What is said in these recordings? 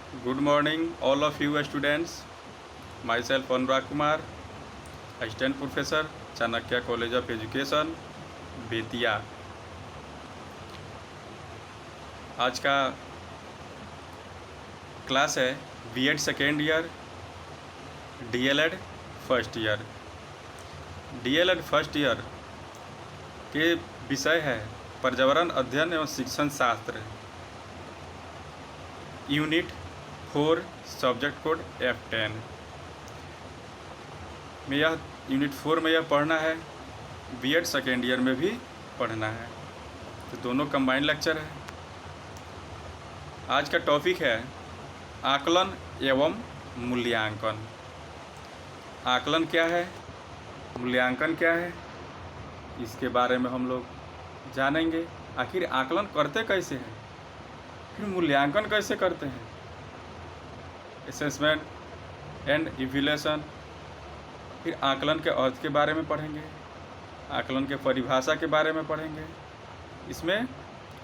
Good morning, all of you students. Myself Anurag Kumar, Assistant Professor, Chanakya College of Education, Bettiah. आज का class है BEd second year, DElEd first year. DElEd first year के विषय है पर्यावरण अध्ययन एवं शिक्षण शास्त्र, यूनिट 4, सब्जेक्ट कोड F10 में। यह यूनिट 4 में यह पढ़ना है, बीएड सेकेंड ईयर में भी पढ़ना है, तो दोनों कंबाइंड लेक्चर है। आज का टॉपिक है आकलन एवं मूल्यांकन। आकलन क्या है, मूल्यांकन क्या है, इसके बारे में हम लोग जानेंगे। आखिर आकलन करते कैसे हैं, फिर मूल्यांकन कैसे करते हैं, असेसमेंट एंड इवैल्यूएशन। फिर आकलन के अर्थ के बारे में पढ़ेंगे, आकलन के परिभाषा के बारे में पढ़ेंगे। इसमें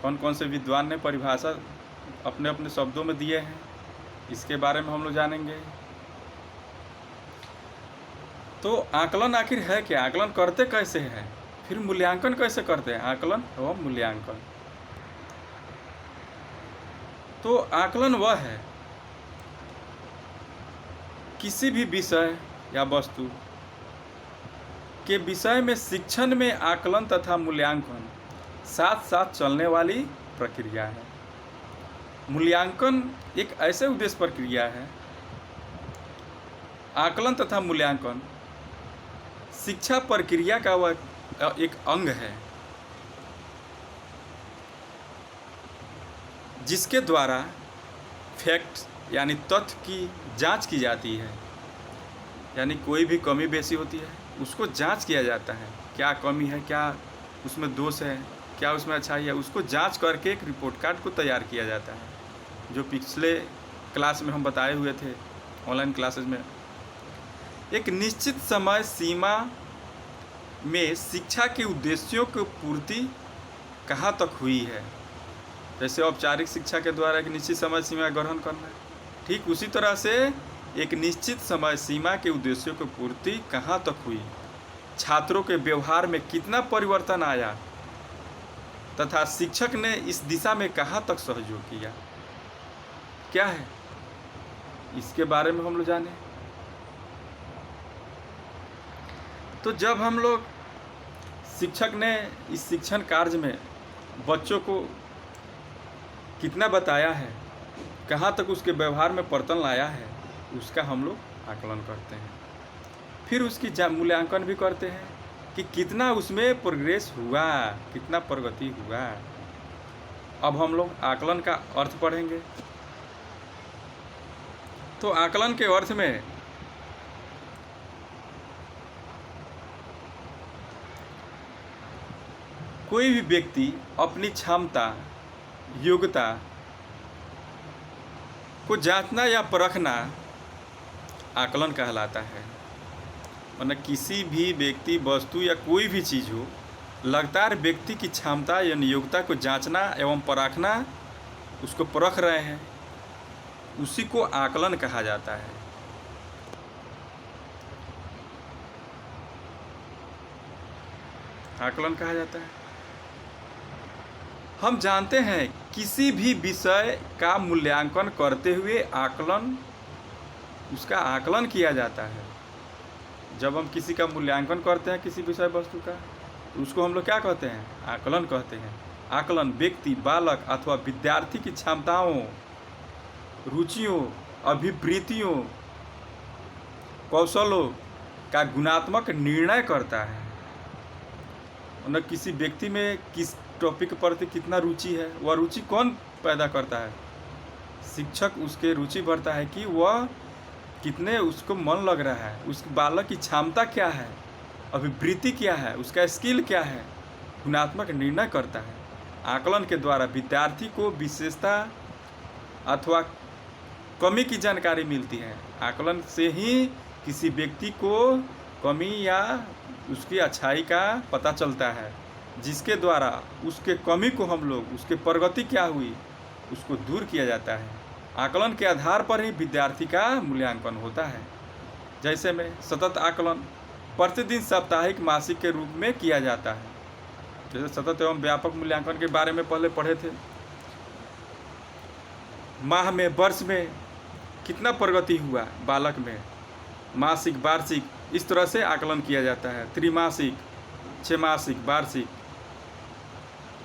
कौन कौन से विद्वान ने परिभाषा अपने अपने शब्दों में दिए हैं, इसके बारे में हम लोग जानेंगे। तो आकलन आखिर है क्या, आकलन करते कैसे हैं, फिर मूल्यांकन कैसे करते हैं, आकलन एवं मूल्यांकन। तो आकलन वह है किसी भी विषय या वस्तु के विषय में शिक्षण में आकलन तथा मूल्यांकन साथ साथ चलने वाली प्रक्रिया है। मूल्यांकन एक ऐसे उद्देश्य प्रक्रिया है, आकलन तथा मूल्यांकन शिक्षा प्रक्रिया का वह एक अंग है, जिसके द्वारा फैक्ट्स यानी तथ्य की जांच की जाती है। यानी कोई भी कमी बेसी होती है उसको जांच किया जाता है, क्या कमी है, क्या उसमें दोष है, क्या उसमें अच्छाई है, उसको जांच करके एक रिपोर्ट कार्ड को तैयार किया जाता है। जो पिछले क्लास में हम बताए हुए थे ऑनलाइन क्लासेस में, एक निश्चित समय सीमा में शिक्षा के उद्देश्यों की पूर्ति कहाँ तक हुई है। जैसे औपचारिक शिक्षा के द्वारा एक निश्चित समय सीमा ग्रहण करना है, ठीक उसी तरह से एक निश्चित समय सीमा के उद्देश्यों की पूर्ति कहाँ तक हुई, छात्रों के व्यवहार में कितना परिवर्तन आया तथा शिक्षक ने इस दिशा में कहाँ तक सहयोग किया, क्या है, इसके बारे में हम लोग जाने। तो जब हम लोग शिक्षक ने इस शिक्षण कार्य में बच्चों को कितना बताया है, कहाँ तक उसके व्यवहार में परिवर्तन लाया है, उसका हम लोग आकलन करते हैं। फिर उसकी मूल्यांकन भी करते हैं कि कितना उसमें प्रोग्रेस हुआ, कितना प्रगति हुआ। अब हम लोग आकलन का अर्थ पढ़ेंगे। तो आकलन के अर्थ में कोई भी व्यक्ति अपनी क्षमता, योग्यता को जांचना या परखना आकलन कहलाता है। मतलब किसी भी व्यक्ति, वस्तु या कोई भी चीज़ हो, लगातार व्यक्ति की क्षमता या योग्यता को जांचना एवं परखना, उसको परख रहे हैं, उसी को आकलन कहा जाता है। आकलन कहा जाता है। हम जानते हैं किसी भी विषय का मूल्यांकन करते हुए उसका आकलन किया जाता है। जब हम किसी का मूल्यांकन करते हैं किसी विषय वस्तु का, तो उसको हम लोग क्या कहते हैं, आकलन कहते हैं। आकलन व्यक्ति, बालक अथवा विद्यार्थी की क्षमताओं, रुचियों, अभिवृत्तियों, कौशलों का गुणात्मक निर्णय करता है। न किसी व्यक्ति में किस टॉपिक के प्रति कितना रुचि है, वह रुचि कौन पैदा करता है, शिक्षक उसके रुचि भरता है कि वह कितने उसको मन लग रहा है, उस बालक की क्षमता क्या है, अभिवृत्ति क्या है, उसका स्किल क्या है, गुणात्मक निर्णय करता है। आकलन के द्वारा विद्यार्थी को विशेषता अथवा कमी की जानकारी मिलती है। आकलन से ही किसी व्यक्ति को कमी या उसकी अच्छाई का पता चलता है, जिसके द्वारा उसके कमी को हम लोग, उसके प्रगति क्या हुई, उसको दूर किया जाता है। आकलन के आधार पर ही विद्यार्थी का मूल्यांकन होता है। जैसे में सतत आकलन प्रतिदिन साप्ताहिक मासिक के रूप में किया जाता है। जैसे सतत एवं व्यापक मूल्यांकन के बारे में पहले पढ़े थे। माह में, वर्ष में कितना प्रगति हुआ बालक में, मासिक, वार्षिक, इस तरह से आकलन किया जाता है। त्रिमासिक, 6 मासिक, वार्षिक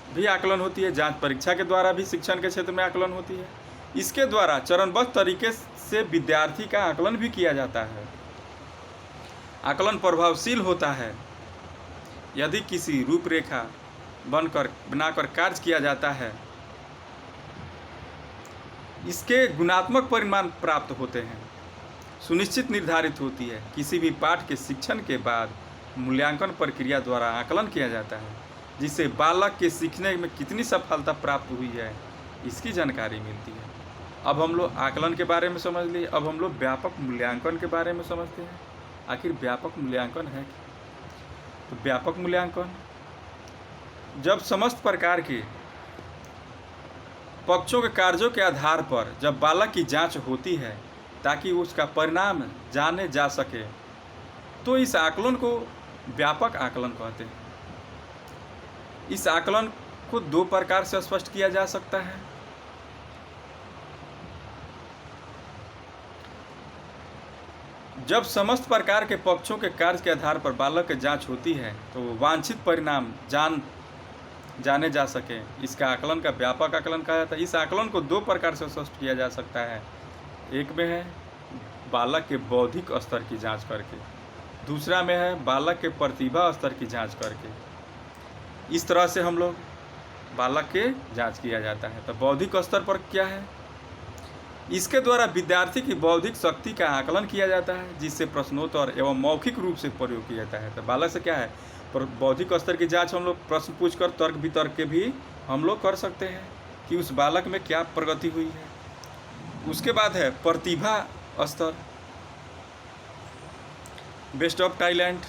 भी आकलन होती है। जांच परीक्षा के द्वारा भी शिक्षण के क्षेत्र में आकलन होती है। इसके द्वारा चरणबद्ध तरीके से विद्यार्थी का आकलन भी किया जाता है। आकलन प्रभावशील होता है यदि किसी रूपरेखा बनाकर कार्य किया जाता है। इसके गुणात्मक परिणाम प्राप्त होते हैं, सुनिश्चित निर्धारित होती है। किसी भी पाठ के शिक्षण के बाद मूल्यांकन प्रक्रिया द्वारा आकलन किया जाता है, जिससे बालक के सीखने में कितनी सफलता प्राप्त हुई है इसकी जानकारी मिलती है। अब हम लोग आकलन के बारे में समझ लिए। अब हम लोग व्यापक मूल्यांकन के बारे में समझते हैं। आखिर व्यापक मूल्यांकन है क्या? तो व्यापक मूल्यांकन जब समस्त प्रकार के पक्षों के कार्यों के आधार पर जब बालक की जांच होती है ताकि उसका परिणाम जाने जा सके, तो इस आकलन को व्यापक आकलन कहते हैं। इस आकलन को 2 प्रकार से स्पष्ट किया जा सकता है। जब समस्त प्रकार के पक्षों के कार्य के आधार पर बालक की जांच होती है तो वांछित परिणाम जाने जा सके, इसका आकलन का व्यापक आकलन कहा जाता है। इस आकलन को 2 प्रकार से स्पष्ट किया जा सकता है। एक में है बालक के बौद्धिक स्तर की जांच करके, दूसरा में है बालक के प्रतिभा स्तर की जांच करके। इस तरह से हम लोग बालक के जांच किया जाता है। तो बौद्धिक स्तर पर क्या है? इसके द्वारा विद्यार्थी की बौद्धिक शक्ति का आकलन किया जाता है, जिससे प्रश्नोत्तर एवं मौखिक रूप से प्रयोग किया जाता है। तो बालक से क्या है, बौद्धिक स्तर की जांच हम लोग प्रश्न पूछकर तर्क वितर्क के भी हम लोग कर सकते हैं कि उस बालक में क्या प्रगति हुई है। उसके बाद है प्रतिभा स्तर, बेस्ट ऑफ टैलेंट।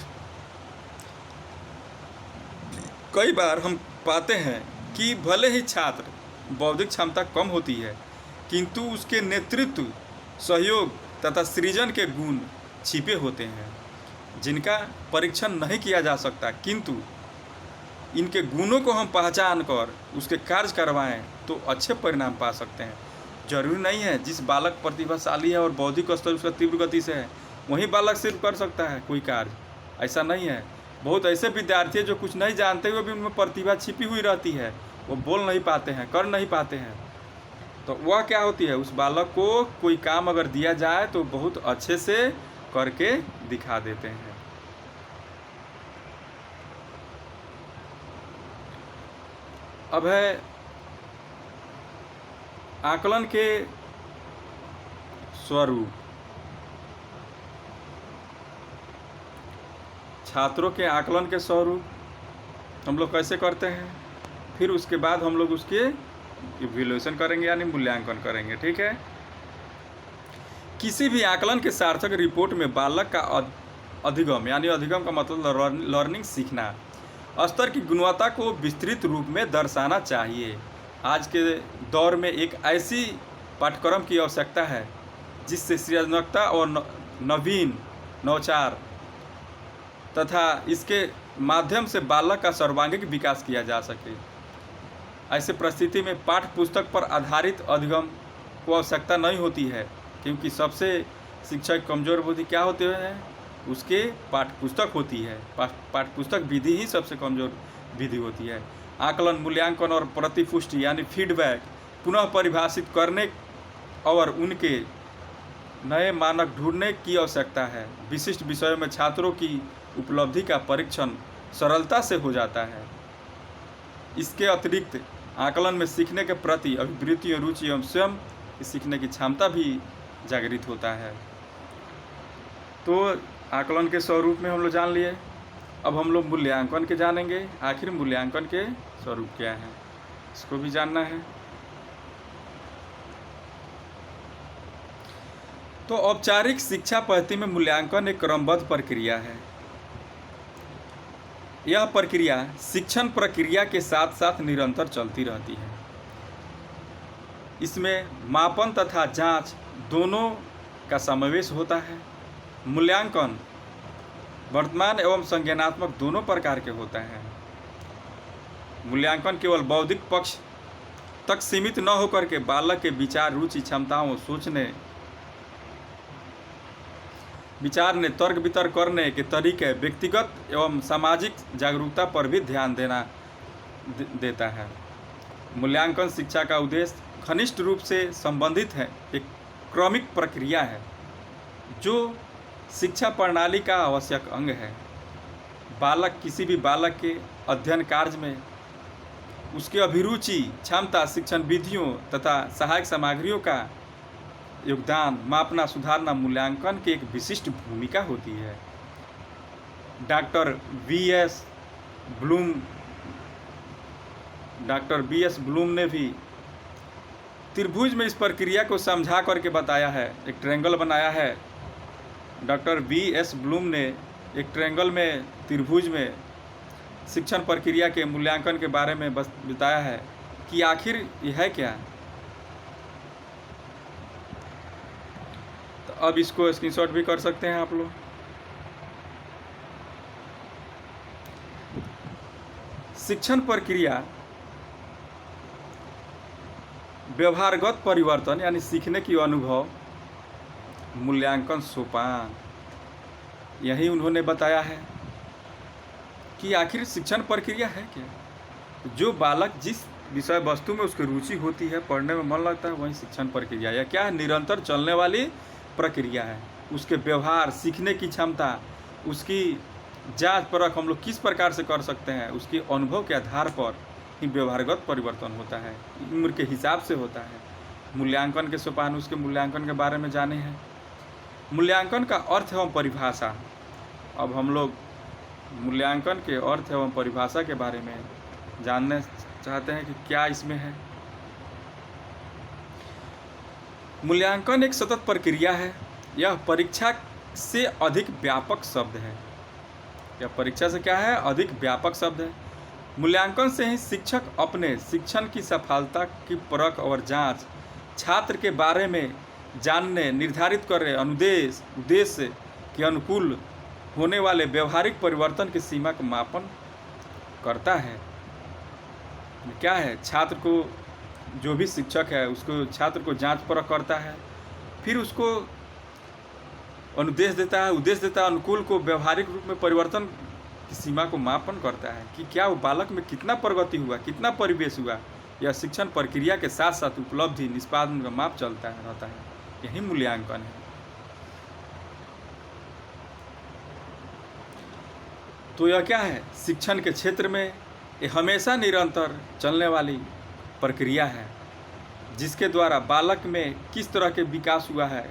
कई बार हम पाते हैं कि भले ही छात्र बौद्धिक क्षमता कम होती है, किंतु उसके नेतृत्व, सहयोग तथा सृजन के गुण छिपे होते हैं, जिनका परीक्षण नहीं किया जा सकता। किंतु इनके गुणों को हम पहचान कर उसके कार्य करवाएं तो अच्छे परिणाम पा सकते हैं। जरूरी नहीं है जिस बालक प्रतिभाशाली है और बौद्धिक स्तर उसका तीव्र गति से है वही बालक सिर्फ कर सकता है कोई कार्य, ऐसा नहीं है। बहुत ऐसे विद्यार्थी हैं जो कुछ नहीं जानते हुए भी उनमें प्रतिभा छिपी हुई रहती है, वो बोल नहीं पाते हैं, कर नहीं पाते हैं। तो वह क्या होती है, उस बालक को कोई काम अगर दिया जाए तो बहुत अच्छे से करके दिखा देते हैं। अब है आकलन के स्वरूप। छात्रों के आकलन के स्वरूप हम लोग कैसे करते हैं, फिर उसके बाद हम लोग उसके इवैल्यूएशन करेंगे यानी मूल्यांकन करेंगे। ठीक है। किसी भी आकलन के सार्थक रिपोर्ट में बालक का अधिगम यानी अधिगम का मतलब लर्निंग, सीखना स्तर की गुणवत्ता को विस्तृत रूप में दर्शाना चाहिए। आज के दौर में एक ऐसी पाठ्यक्रम की आवश्यकता है जिससे सृजनात्मकता और नवीन नवाचार तथा इसके माध्यम से बालक का सर्वांगीण विकास किया जा सके। ऐसे परिस्थिति में पाठ्य पुस्तक पर आधारित अधिगम को आवश्यकता नहीं होती है, क्योंकि सबसे शिक्षक कमजोर बुद्धि क्या होते हैं, उसके पाठ्य पुस्तक होती है। पाठ्य पुस्तक विधि ही सबसे कमजोर विधि होती है। आकलन, मूल्यांकन और प्रतिपुष्टि यानी फीडबैक पुनः परिभाषित करने और उनके नए मानक ढूंढने की आवश्यकता है। विशिष्ट विषयों में छात्रों की उपलब्धि का परीक्षण सरलता से हो जाता है। इसके अतिरिक्त आकलन में सीखने के प्रति अभिवृत्ति और रुचि एवं स्वयं सीखने की क्षमता भी जागृत होता है। तो आकलन के स्वरूप में हम लोग जान लिए। अब हम लोग मूल्यांकन के जानेंगे। आखिर मूल्यांकन के स्वरूप क्या है, इसको भी जानना है। तो औपचारिक शिक्षा पद्धति में मूल्यांकन एक क्रमबद्ध प्रक्रिया है। यह प्रक्रिया शिक्षण प्रक्रिया के साथ साथ निरंतर चलती रहती है। इसमें मापन तथा जांच दोनों का समावेश होता है। मूल्यांकन वर्तमान एवं संज्ञानात्मक दोनों प्रकार के होते हैं। मूल्यांकन केवल बौद्धिक पक्ष तक सीमित न होकर के बालक के विचार, रुचि, क्षमताओं, सोचने, विचारने, तर्क वितर्क करने के तरीके, व्यक्तिगत एवं सामाजिक जागरूकता पर भी ध्यान देता है। मूल्यांकन शिक्षा का उद्देश्य घनिष्ठ रूप से संबंधित है, एक क्रमिक प्रक्रिया है जो शिक्षा प्रणाली का आवश्यक अंग है। किसी भी बालक के अध्ययन कार्य में उसके अभिरुचि, क्षमता, शिक्षण विधियों तथा सहायक सामग्रियों का योगदान मापना, सुधारना मूल्यांकन की एक विशिष्ट भूमिका होती है। डॉक्टर बी एस ब्लूम ने भी त्रिभुज में इस प्रक्रिया को समझा करके बताया है। एक ट्रायंगल बनाया है। डॉक्टर बी एस ब्लूम ने एक ट्रायंगल में, त्रिभुज में शिक्षण प्रक्रिया के मूल्यांकन के बारे में बताया है कि आखिर यह है क्या। तो अब इसको स्क्रीनशॉट भी कर सकते हैं आप लोग। शिक्षण प्रक्रिया व्यवहारगत परिवर्तन यानी सीखने की अनुभव, मूल्यांकन सोपान, यही उन्होंने बताया है कि आखिर शिक्षण प्रक्रिया है क्या। जो बालक जिस विषय वस्तु में उसकी रुचि होती है, पढ़ने में मन लगता है, वही शिक्षण प्रक्रिया या क्या है, निरंतर चलने वाली प्रक्रिया है। उसके व्यवहार, सीखने की क्षमता, उसकी जांच परख हम लोग किस प्रकार से कर सकते हैं, उसके अनुभव के आधार पर ही व्यवहारगत परिवर्तन होता है, उम्र के हिसाब से होता है। मूल्यांकन के सोपान, उसके मूल्यांकन के बारे में जाने हैं। मूल्यांकन का अर्थ एवं परिभाषा। अब हम लोग मूल्यांकन के अर्थ एवं परिभाषा के बारे में जानना चाहते हैं कि क्या इसमें है। मूल्यांकन एक सतत प्रक्रिया है। यह परीक्षा से अधिक व्यापक शब्द है। यह परीक्षा से क्या है, अधिक व्यापक शब्द है। मूल्यांकन से ही शिक्षक अपने शिक्षण की सफलता की परख और जांच, छात्र के बारे में जानने, निर्धारित कर रहे उद्देश्य के अनुकूल होने वाले व्यवहारिक परिवर्तन की सीमा का मापन करता है। क्या है, छात्र को, जो भी शिक्षक है उसको, छात्र को जांच परख करता है, फिर उसको अनुदेश देता है, उद्देश्य देता है, अनुकूल को व्यवहारिक रूप में परिवर्तन की सीमा को मापन करता है कि क्या वो बालक में कितना प्रगति हुआ, कितना परिवेश हुआ। यह शिक्षण प्रक्रिया के साथ साथ उपलब्धि, निष्पादन का माप चलता है, रहता है। यही मूल्यांकन है। तो यह क्या है, शिक्षण के क्षेत्र में ये हमेशा निरंतर चलने वाली प्रक्रिया है, जिसके द्वारा बालक में किस तरह के विकास हुआ है,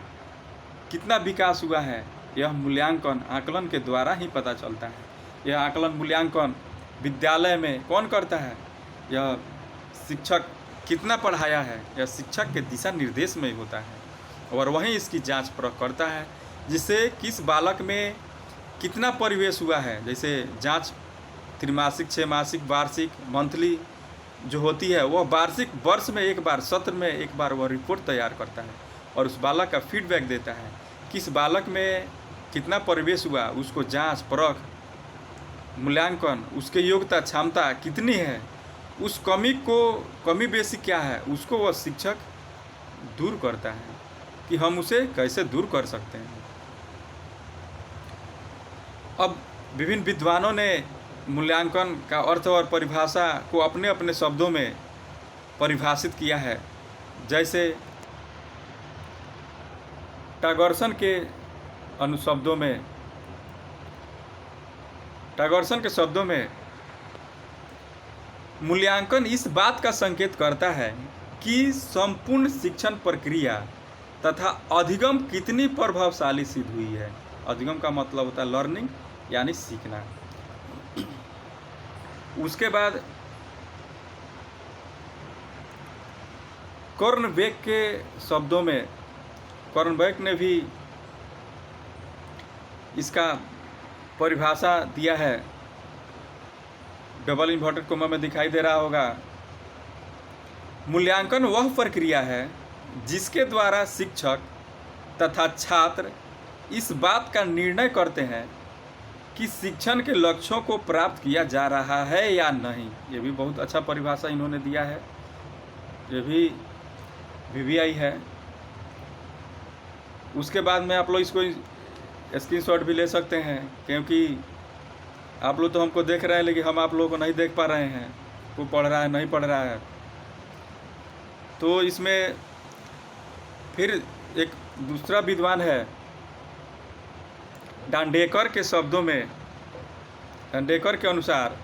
कितना विकास हुआ है, यह मूल्यांकन आकलन के द्वारा ही पता चलता है। यह आकलन, मूल्यांकन विद्यालय में कौन करता है, यह शिक्षक कितना पढ़ाया है, यह शिक्षक के दिशा निर्देश में ही होता है, और वहीं इसकी जांच परख करता है, जिससे किस बालक में कितना परिवेश हुआ है। जैसे जांच त्रिमासिक, 6 मासिक, वार्षिक, मंथली जो होती है, वह वार्षिक, वर्ष में एक बार, सत्र में एक बार वह रिपोर्ट तैयार करता है और उस बालक का फीडबैक देता है। किस बालक में कितना परिवेश हुआ, उसको जांच परख, मूल्यांकन, उसके योग्यता, क्षमता कितनी है, उस कमी बेसी क्या है, उसको वह शिक्षक दूर करता है कि हम उसे कैसे दूर कर सकते हैं। अब विभिन्न विद्वानों ने मूल्यांकन का अर्थ और परिभाषा को अपने अपने शब्दों में परिभाषित किया है। जैसे टागोरसन के शब्दों में मूल्यांकन इस बात का संकेत करता है कि संपूर्ण शिक्षण प्रक्रिया तथा अधिगम कितनी प्रभावशाली सिद्ध हुई है। अधिगम का मतलब होता है लर्निंग, यानी सीखना। उसके बाद कॉर्नबेक के शब्दों में, कॉर्नबेक ने भी इसका परिभाषा दिया है, डबल इन्वर्टेड कोमा में दिखाई दे रहा होगा। मूल्यांकन वह प्रक्रिया है जिसके द्वारा शिक्षक तथा छात्र इस बात का निर्णय करते हैं कि शिक्षण के लक्ष्यों को प्राप्त किया जा रहा है या नहीं। ये भी बहुत अच्छा परिभाषा इन्होंने दिया है, ये भी VVI है। उसके बाद में आप लोग इसको स्क्रीनशॉट भी ले सकते हैं, क्योंकि आप लोग तो हमको देख रहे हैं लेकिन हम आप लोगों को नहीं देख पा रहे हैं, वो पढ़ रहा है नहीं पढ़ रहा है। तो इसमें फिर एक दूसरा विद्वान है डांडेकर के शब्दों में, डांडेकर के अनुसार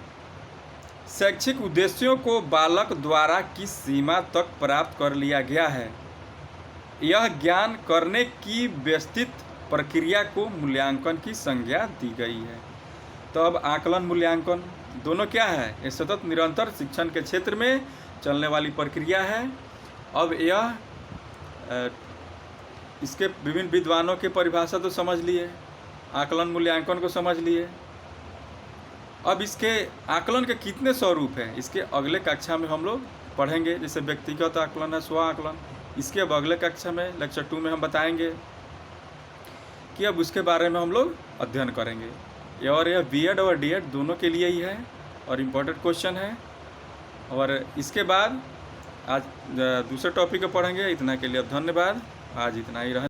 शैक्षिक उद्देश्यों को बालक द्वारा किस सीमा तक प्राप्त कर लिया गया है, यह ज्ञान करने की व्यवस्थित प्रक्रिया को मूल्यांकन की संज्ञा दी गई है। तो अब आकलन मूल्यांकन दोनों क्या है? ये सतत निरंतर शिक्षण के क्षेत्र में चलने वाली प्रक्रिया है। अब यह इसके विभिन्न विद्वानों की परिभाषा तो समझ लिए, आकलन मूल्यांकन को समझ लिए। अब इसके आकलन के कितने स्वरूप हैं, इसके अगले कक्षा में हम लोग पढ़ेंगे। जैसे व्यक्तिगत आकलन है, स्व आकलन, इसके अब अगले कक्षा में लेक्चर 2 में हम बताएंगे कि अब उसके बारे में हम लोग अध्ययन करेंगे। और यह B.Ed और D.Ed दोनों के लिए ही है और इम्पोर्टेंट क्वेश्चन है। और इसके बाद आज दूसरे टॉपिक को पढ़ेंगे। इतना के लिए अब धन्यवाद, आज इतना ही रहा।